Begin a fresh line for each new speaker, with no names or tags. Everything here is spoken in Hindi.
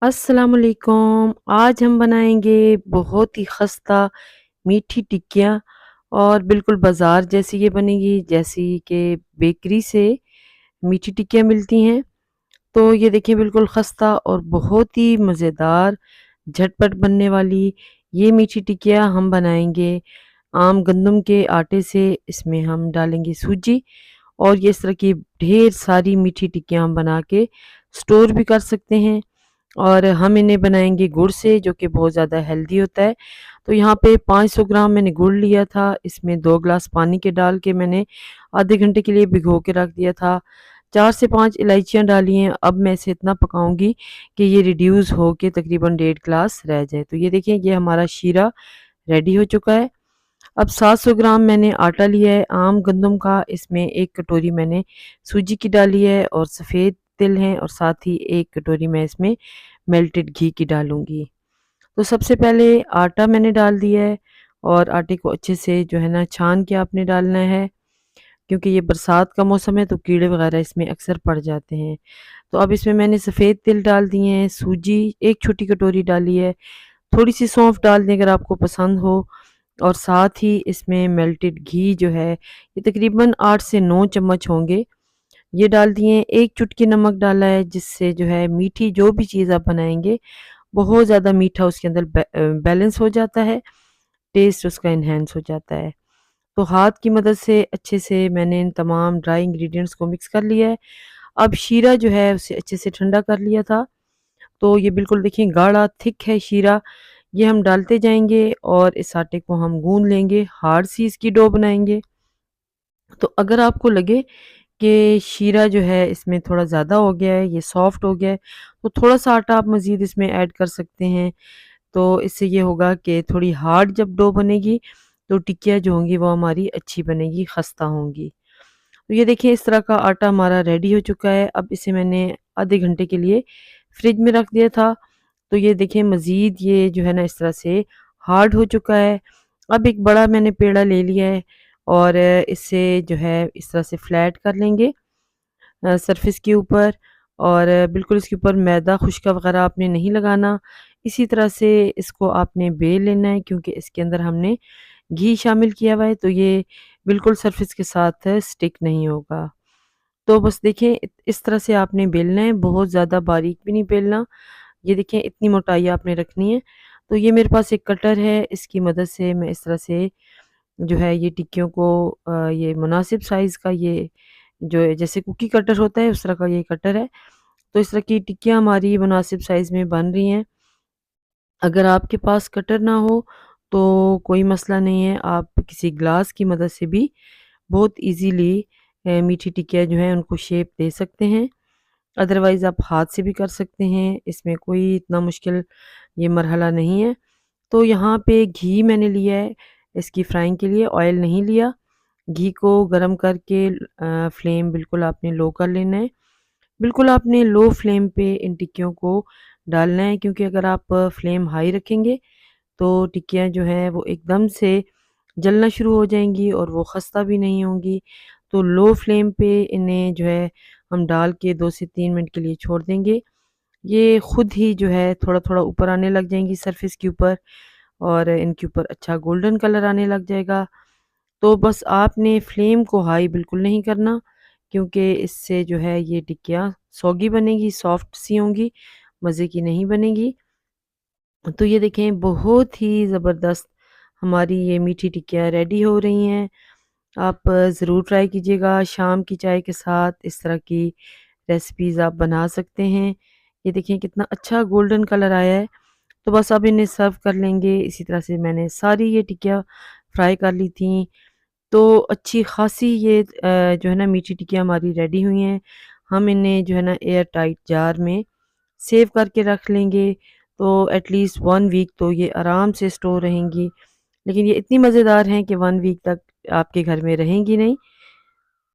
अस्सलाम वालेकुम। आज हम बनाएंगे बहुत ही खस्ता मीठी टिक्कियाँ और बिल्कुल बाज़ार जैसी ये बनेगी जैसी कि बेकरी से मीठी टिक्कियाँ मिलती हैं। तो ये देखिए बिल्कुल खस्ता और बहुत ही मज़ेदार झटपट बनने वाली ये मीठी टिक्कियाँ हम बनाएंगे आम गंदम के आटे से। इसमें हम डालेंगे सूजी और ये इस तरह की ढेर सारी मीठी टिक्कियाँ हम बना के स्टोर भी कर सकते हैं। और हम इन्हें बनाएँगे गुड़ से जो कि बहुत ज़्यादा हेल्दी होता है। तो यहाँ पे 500 ग्राम मैंने गुड़ लिया था, इसमें 2 ग्लास पानी के डाल के मैंने आधे घंटे के लिए भिगो के रख दिया था। 4 से 5 इलायचियाँ डाली हैं, अब मैं इसे इतना पकाऊँगी कि ये रिड्यूस हो के तकरीबन डेढ़ ग्लास रह जाए। तो ये देखिए ये हमारा शीरा रेडी हो चुका है। अब 700 ग्राम मैंने आटा लिया है आम गंदम का, इसमें 1 कटोरी मैंने सूजी की डाली है और सफ़ेद तिल हैं और साथ ही 1 कटोरी मैं इसमें मेल्टेड घी की डालूँगी। तो सबसे पहले आटा मैंने डाल दिया है और आटे को अच्छे से जो है ना छान के आपने डालना है, क्योंकि ये बरसात का मौसम है तो कीड़े वगैरह इसमें अक्सर पड़ जाते हैं। तो अब इसमें मैंने सफ़ेद तिल डाल दिए हैं, सूजी 1 छोटी कटोरी डाली है, थोड़ी-सी सौंफ डाल दें अगर आपको पसंद हो और साथ ही इसमें मेल्टेड घी जो है ये तकरीबन 8 से 9 चम्मच होंगे, ये डाल दिए। 1 चुटकी नमक डाला है जिससे जो है मीठी जो भी चीज़ आप बनाएँगे बहुत ज़्यादा मीठा उसके अंदर बैलेंस हो जाता है, टेस्ट उसका एनहांस हो जाता है। तो हाथ की मदद से अच्छे से मैंने इन तमाम ड्राई इंग्रीडिएंट्स को मिक्स कर लिया है। अब शीरा जो है उसे अच्छे से ठंडा कर लिया था, तो ये बिल्कुल देखिए गाढ़ा थिक है शीरा। ये हम डालते जाएँगे और इस आटे को हम गूँध लेंगे, हार्ड सी इसकी डो बनाएँगे। तो अगर आपको लगे कि शीरा जो है इसमें थोड़ा ज़्यादा हो गया है, ये सॉफ्ट हो गया है, तो थोड़ा-सा आटा आप मज़ीद इसमें ऐड कर सकते हैं। तो इससे ये होगा कि थोड़ी हार्ड जब डो बनेगी, तो टिक्कियाँ जो होंगी वो हमारी अच्छी बनेगी, खस्ता होंगी। तो ये देखिए इस तरह का आटा हमारा रेडी हो चुका है। अब इसे मैंने आधे घंटे के लिए फ्रिज में रख दिया था। तो ये देखिए मज़ीद ये जो है ना इस तरह से हार्ड हो चुका है। अब एक बड़ा मैंने पेड़ा ले लिया है और इसे जो है इस तरह से फ्लैट कर लेंगे सरफेस के ऊपर और बिल्कुल इसके ऊपर मैदा खुश्का वगैरह आपने नहीं लगाना। इसी तरह से इसको आपने बेल लेना है, क्योंकि इसके अंदर हमने घी शामिल किया हुआ है तो ये बिल्कुल सरफेस के साथ स्टिक नहीं होगा। तो बस देखिए इस तरह से आपने बेलना है, बहुत ज़्यादा बारीक भी नहीं बेलना। ये देखिए इतनी मोटाई आपने रखनी है। तो ये मेरे पास एक कटर है, इसकी मदद से मैं इस तरह से जो है ये टिक्कियों को ये मुनासिब साइज़ का ये जो जैसे कुकी कटर होता है उस तरह का ये कटर है। तो इस तरह की टिक्कियाँ हमारी मुनासिब साइज़ में बन रही हैं। अगर आपके पास कटर ना हो तो कोई मसला नहीं है, आप किसी ग्लास की मदद से भी बहुत ईज़िली मीठी टिक्कियाँ जो हैं उनको शेप दे सकते हैं। अदरवाइज़ आप हाथ से भी कर सकते हैं, इसमें कोई इतना मुश्किल ये मरहला नहीं है। तो यहाँ पे घी मैंने लिया है इसकी फ्राइंग के लिए, ऑयल नहीं लिया। घी को गरम करके फ्लेम बिल्कुल आपने लो कर लेना है। बिल्कुल आपने लो फ्लेम पे इन टिक्कियों को डालना है, क्योंकि अगर आप फ्लेम हाई रखेंगे तो टिक्कियाँ जो हैं वो एकदम से जलना शुरू हो जाएँगी और वो खस्ता भी नहीं होंगी। तो लो फ्लेम पे इन्हें जो है हम डाल के 2 से 3 मिनट के लिए छोड़ देंगे। ये खुद ही जो है थोड़ा-थोड़ा ऊपर आने लग जाएँगी सरफेस के ऊपर और इनके ऊपर अच्छा गोल्डन कलर आने लग जाएगा। तो बस आपने फ्लेम को हाई बिल्कुल नहीं करना, क्योंकि इससे जो है ये टिक्कियाँ सौगी बनेगी, सॉफ्ट सी होंगी, मज़े की नहीं बनेगी। तो ये देखें बहुत ही ज़बरदस्त हमारी ये मीठी टिक्कियाँ रेडी हो रही हैं। आप ज़रूर ट्राई कीजिएगा, शाम की चाय के साथ इस तरह की रेसिपीज़ आप बना सकते हैं। ये देखिए कितना अच्छा गोल्डन कलर आया है। तो बस अब इन्हें सर्व कर लेंगे। इसी तरह से मैंने सारी ये टिक्कियाँ फ्राई कर ली थी। तो अच्छी ख़ासी ये जो है ना मीठी टिक्कियाँ हमारी रेडी हुई हैं। हम इन्हें जो है ना एयर टाइट जार में सेव करके रख लेंगे, तो एटलीस्ट 1 वीक तो ये आराम से स्टोर रहेंगी। लेकिन ये इतनी मज़ेदार हैं कि 1 वीक तक आपके घर में रहेंगी नहीं।